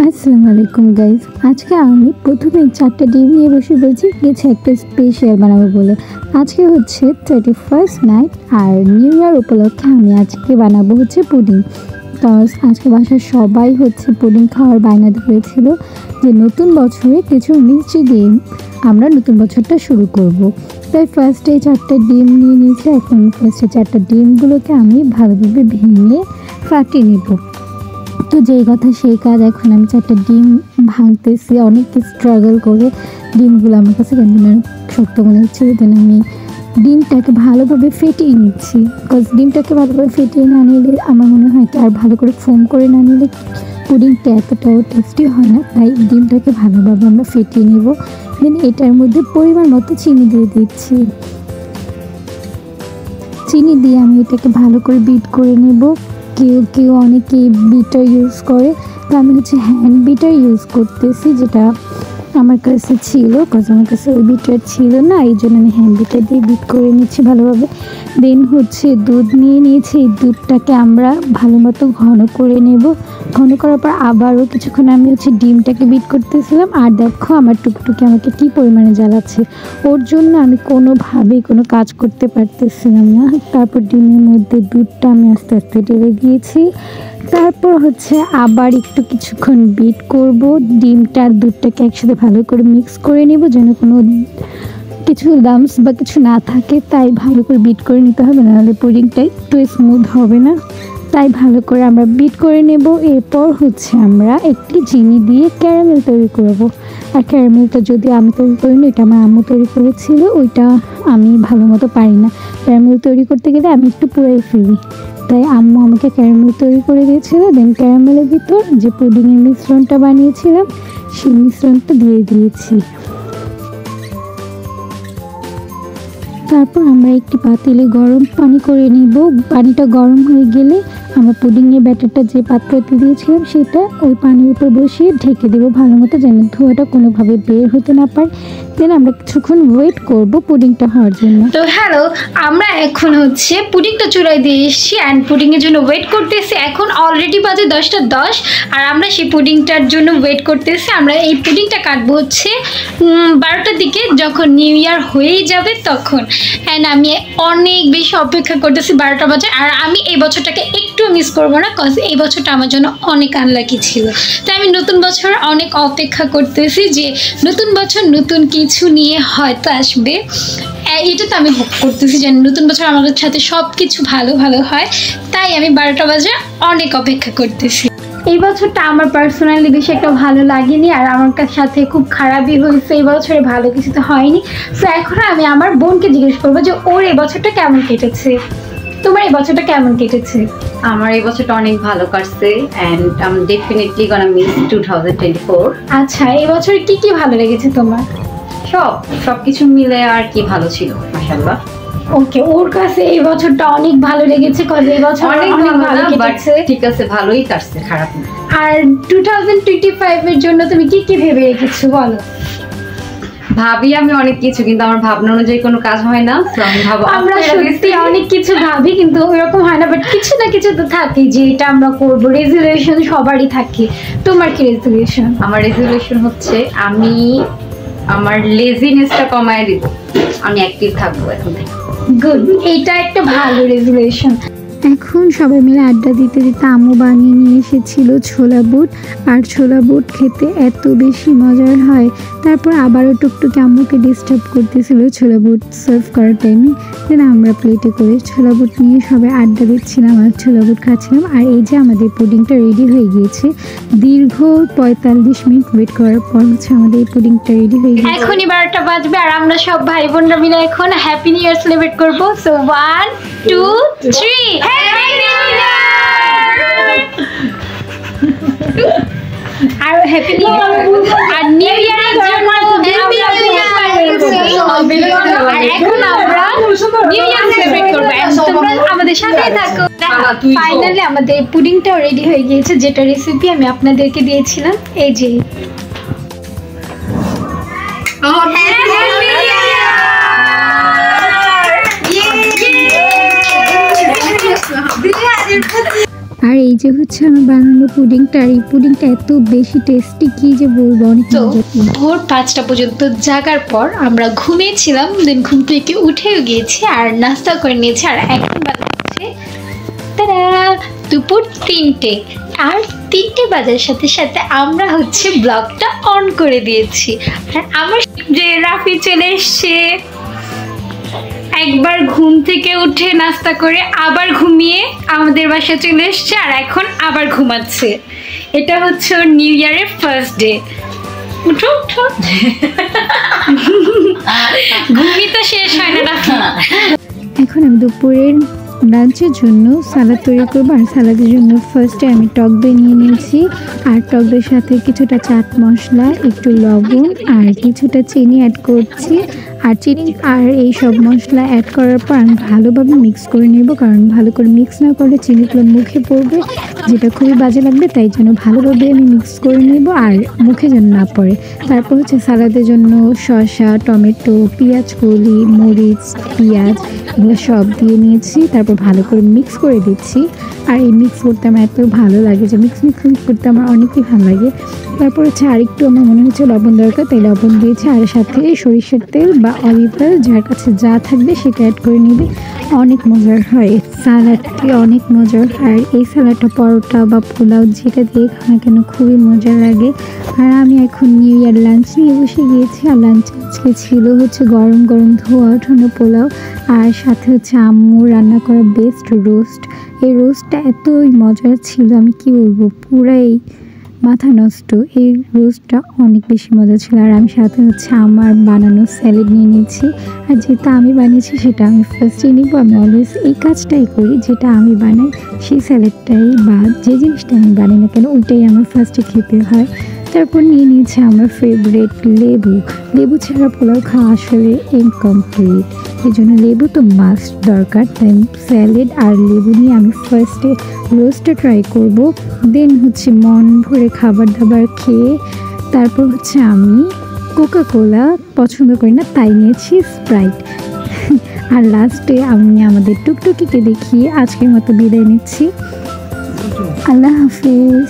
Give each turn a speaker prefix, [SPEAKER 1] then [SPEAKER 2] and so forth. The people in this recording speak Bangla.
[SPEAKER 1] আসসালামু আলাইকুম গাইজ। আজকে আমি প্রথমে 4টা ডিম নিয়ে বসে বলছি কিছু একটা স্পেশাল বানাবো বলে। আজকে হচ্ছে 31st নাইট আর নিউ ইয়ার উপলক্ষে আমি আজকে বানাবো হচ্ছে পুডিং। বিকজ আজকে বাসার সবাই হচ্ছে পুডিং খাওয়ার বায়না ধরেছিল যে নতুন বছরে কিছু মিষ্টি দিয়ে আমরা নতুন বছরটা শুরু করব। তাই ফার্স্টে 4টা ডিম নিয়ে নিয়েছি। এখন ফার্স্টে 4টা ডিমগুলোকে আমি ভালোভাবে ভেঙে ফাটিয়ে নেব। তো যেই কথা সেই কাজ। এখন আমি 4টা ডিম ভাঙতেছি অনেক স্ট্রাগল করে। ডিমগুলো আমার কাছে কেন শক্ত মনে হচ্ছে, দেন আমি ডিমটাকে ভালোভাবে ফেটিয়ে নিচ্ছি। বিকজ ডিমটাকে ভালোভাবে ফেটিয়ে না নিলে আমার মনে হয় কি আর ভালো করে ফোম করে না নিলে পুডিংটা এতটাও টেস্টি হয় না। তাই ডিমটাকে ভালোভাবে আমরা ফেটিয়ে নেব। দেন এটার মধ্যে পরিমাণ মতো চিনি দিয়ে দিচ্ছি। চিনি দিয়ে আমি এটাকে ভালো করে বিট করে নেব। কেউ অনেকে বিটার ইউজ করে, তো আমি হচ্ছে হ্যান্ড বিটার ইউজ করতেছি, যেটা আমার কাছে ছিল। বিকজ আমার কাছে ওই বিটার ছিল না, এই জন্য আমি হ্যান্ড বিটার দিয়ে বিট করে নিচ্ছি ভালোভাবে। দেন হচ্ছে দুধ নিয়ে নিয়েছি। এই দুধটাকে আমরা ভালো মতো ঘন করে নেব। ঘন করার পর আবারও কিছুক্ষণ আমি হচ্ছে ডিমটাকে বিট করতেছিলাম। আর দেখো আমার টুকটুকি আমাকে কী পরিমাণে জ্বালাচ্ছে, ওর জন্য আমি কোনোভাবেই কোনো কাজ করতে পারতেছিলাম না। তারপর ডিমের মধ্যে দুধটা আমি আস্তে আস্তে ঢেলে দিয়েছি। তারপর হচ্ছে আবার একটু কিছুক্ষণ বিট করব। ডিমটা আর দুধটাকে একসাথে ভালো করে মিক্স করে নেব যেন কোনো কিছু লাম্পস বা কিছু না থাকে। তাই ভালো করে বিট করে নিতে হবে, নাহলে পুডিংটা একটু স্মুথ হবে না। তাই ভালো করে আমরা বিট করে নেব। এরপর হচ্ছে আমরা একটি চিনি দিয়ে ক্যারামেল তৈরি করব। আর ক্যারামেলটা যদি আমি তৈরি করিনি, এটা আমার আম্মু তৈরি করেছিল, ওইটা আমি ভালো মতো পারি না। ক্যারামেল তৈরি করতে গেলে আমি একটু পুড়াই ফেলি, তাই আম্মু আমাকে ক্যারামেল তৈরি করে দিয়েছিল। দেন ক্যারামেলের ভিতর যে পুডিংয়ের মিশ্রণটা বানিয়েছিলাম সেই মিশ্রণটা দিয়ে দিয়েছি। তারপর আমরা একটি পাতিলে গরম পানি করে নিব। পানিটা গরম হয়ে গেলে আমরা পুডিংয়ের ব্যাটারটা যে পাত্রতে দিয়েছিলাম সেটা ওই পানির উপর বসিয়ে ঢেকে দেবো ভালো মতো, যেন ধোঁয়াটা কোনোভাবে বের হতে না পারে। দেন আমরা কিছুক্ষণ ওয়েট করব পুডিংটা হওয়ার জন্য।
[SPEAKER 2] তো হ্যালো, আমরা এখন হচ্ছে পুডিংটা চুলায় দিয়ে এসেছি অ্যান্ড পুডিংয়ের জন্য ওয়েট করতেছি। এখন অলরেডি বাজে 10টা 10 আর আমরা সেই পুডিংটার জন্য ওয়েট করতেছি। আমরা এই পুডিংটা কাটবো হচ্ছে 12টার দিকে, যখন নিউ ইয়ার হয়েই যাবে তখন। অ্যান্ড আমি অনেক বেশি অপেক্ষা করতেছি 12টা বাজে। আর আমি এই বছরটাকে একটু মিস করবো না, কজ এই বছরটা আমার জন্য অনেক আনলাকি ছিল। তাই আমি নতুন বছর অনেক অপেক্ষা করতেছি যে নতুন বছর নতুন কিছু নিয়ে হয়তো আসবে। এটা তো আমি হোপ করতেছি যে নতুন বছর আমাদের সাথে সব কিছু ভালো ভালো হয়। তাই আমি 12টা বাজে অনেক অপেক্ষা করতেছি। এই বছরটা আমার পার্সোনালি বেশি একটা ভালো লাগেনি, আর আমার সাথে খুব খারাপই হয়েছে। এই বছরে ভালো কিছু তো হয়নি। তো এখন আমি আমার বোনকে জিজ্ঞেস করবো যে ওর এই বছরটা কেমন কেটেছে। তোমার এই বছরটা কেমন কেটেছে?
[SPEAKER 3] আমার এই বছরটা অনেক ভালো কাটছে and I am definitely gonna miss 2024।
[SPEAKER 2] আচ্ছা, এই বছরে কি কি ভালো লেগেছে তোমার?
[SPEAKER 3] সবকিছু মিলে আর কি ভালো ছিল মাশাআল্লাহ।
[SPEAKER 2] ওকে, ওর কাছে এই বছরটা অনেক ভালো লেগেছে, কজ এই বছর
[SPEAKER 3] অনেক ভালো
[SPEAKER 2] কেটেছে।
[SPEAKER 3] ঠিক আছে, ভালোই কাটছে, খারাপ না।
[SPEAKER 2] আর 2025 এর জন্য তুমি কি কি ভেবে রেখেছো বলো?
[SPEAKER 3] ভাবি আমি অনেক কিছু, কিন্তু আমার ভাবনা অনুযায়ী কোনো কাজ হয় না।
[SPEAKER 2] আমরা সত্যি অনেক কিছু ভাবি কিন্তু ওরকম হয় না, বাট কিছু না কিছু তো থাকে যে এটা আমরা করবো। রেজুলেশন সবারই থাকে। তোমার কি রেজুলেশন?
[SPEAKER 3] আমার রেজুলেশন হচ্ছে আমি আমার লেজিনেসটা কমায় দিব, আমি অ্যাক্টিভ থাকবো এখন থেকে।
[SPEAKER 2] গুড, এটা একটা ভালো রেজুলেশন।
[SPEAKER 1] এখন সবাই মিলে আড্ডা দিতে দিতে আম্মু বানিয়ে নিয়ে এসেছিল ছোলা বুট। আর ছোলা বুট খেতে এত বেশি মজার হয়। তারপর আবারও টুকটুকি আম্মুকে ডিস্টার্ব করতেছিল ছোলা বুট সার্ভ করার টাইমে। দেন আমরা প্লেটে করে ছোলা বুট নিয়ে সবাই আড্ডা দিচ্ছিলাম আর ছোলা বুট খাচ্ছিলাম। আর এই যে আমাদের পুডিংটা রেডি হয়ে গিয়েছে। দীর্ঘ 45 মিনিট ওয়েট করার পর হচ্ছে আমাদের এই পুডিংটা রেডি হয়ে গেছে।
[SPEAKER 2] এখনই 12টা বাজবে আর আমরা সব ভাই বোনরা মিলে এখন হ্যাপি নিউ ইয়ার সেলিব্রেট করবো। So 1 2 3 happy new year. আর হ্যাপি নিউ ইয়ার আর নিউ ইয়ারের জন্য হ্যাপি নিউ ইয়ার। আর এখন আমরা নিউ ইয়ার সেলিব্রেট করব। তোমরা আমাদের সাথেই থাকো। ফাইনালি আমাদের পুডিংটাও রেডি হয়ে গিয়েছে, যেটা রেসিপি আমি আপনাদেরকে দিয়েছিলাম। এই যে
[SPEAKER 1] আর এই যে হচ্ছে আমার বানানো পুডিংটা, আর এই পুডিংটা এত বেশি টেস্টি কি যে বলবো, অনেক
[SPEAKER 2] তো
[SPEAKER 1] মজা ছিল।
[SPEAKER 2] ভোর 5টা পর্যন্ত জাগার পর আমরা ঘুমিয়েছিলাম, দেন ঘুম থেকে উঠেও গিয়েছি আর নাস্তা করে নিয়েছি। আর এখন বাজছে তারা দুপুর 3টে, আর 3টে বাজার সাথে সাথে আমরা হচ্ছে ব্লগটা অন করে দিয়েছি। আর আমার যে রাফি চলে এসছে, একবার ঘুম থেকে উঠে নাস্তা করে আবার ঘুমিয়ে আমাদের বাসায় চলে এসছে, আর এখন আবার ঘুমাচ্ছে। এটা হচ্ছে ওর নিউ ইয়ারের ফার্স্ট ডে। উঠো উঠো, ঘুমই তো শেষ হয় না রাফি।
[SPEAKER 1] এখন আমি দুপুরের লাঞ্চের জন্য সালাদ তৈরি করবো। আর সালাদের জন্য ফার্স্টে আমি টক দই নিয়ে নিয়েছি, আর টক দইয়ের সাথে কিছুটা চাট মশলা, একটু লবণ আর কিছুটা চিনি অ্যাড করছি। আর চিনি আর এই সব মশলা অ্যাড করার পর আমি ভালোভাবে মিক্স করে নেব, কারণ ভালো করে মিক্স না করলে চিনিগুলো মুখে পড়বে, যেটা খুবই বাজে লাগবে। তাই জন্য ভালোভাবে আমি মিক্স করে নেব আর মুখে যেন না পড়ে। তারপর হচ্ছে সালাদের জন্য শসা, টমেটো, পেঁয়াজ কলি, মরিচ, পেঁয়াজ এগুলো সব দিয়ে নিয়েছি। তারপর ভালো করে মিক্স করে দিচ্ছি। আর এই মিক্স করতে আমার এত ভালো লাগে যে মিক্স করতে আমার অনেকই ভালো লাগে। তারপর হচ্ছে আরেকটু আমার মনে হচ্ছে লবণ দরকার, তাই লবণ দিয়েছি। আর সাথে সরিষার তেল বা অলিভ অয়েল যার কাছে যা থাকবে সেটা অ্যাড করে নেবে। অনেক মজার হয় সালাডটি, অনেক মজার। আর এই সালাডটা পরোটা বা পোলাও যেটা দিয়ে খাও না কেন খুবই মজা লাগে। আর আমি এখন নিউ ইয়ার লাঞ্চ নিয়ে বসে গিয়েছি। আর লাঞ্চ আজকে ছিল হচ্ছে গরম গরম ধোয়া ওঠানো পোলাও, আর সাথে হচ্ছে আম্মু রান্না করা বেস্ট রোস্ট। এই রোস্টটা এতই মজার ছিল, আমি কি বলবো, পুরাই মাথা নষ্ট। এই রোস্টটা অনেক বেশি মজা ছিল। আর আমি সাথে হচ্ছে আমার বানানো স্যালাড নিয়ে নিয়েছি। আর যেটা আমি বানিয়েছি সেটা আমি ফার্স্টে নিব। আমি অলওয়েজ এই কাজটাই করি, যেটা আমি বানাই সেই স্যালাডটাই বা যে জিনিসটা আমি বানাই না কেন ওইটাই আমার ফার্স্টে খেতে হয়। তারপর নিয়ে নিয়েছি আমার ফেভারিট লেবু। লেবু ছাড়া পোলাও খাওয়া আসলে ইনকমপ্লিট, এই জন্য লেবু তো মাস্ট দরকার। তাই স্যালাড আর লেবু নিয়ে আমি ফার্স্টে রোস্টটা ট্রাই করব, দেন হচ্ছে মন ভরে খাবার দাবার খেয়ে তারপর হচ্ছে আমি কোকা কোলা পছন্দ করি না, তাই নিয়েছি স্প্রাইট। আর লাস্টে আমি আমাদের টুকটুকিকে দেখিয়ে আজকের মতো বিদায় নিচ্ছি। আল্লাহ হাফিজ।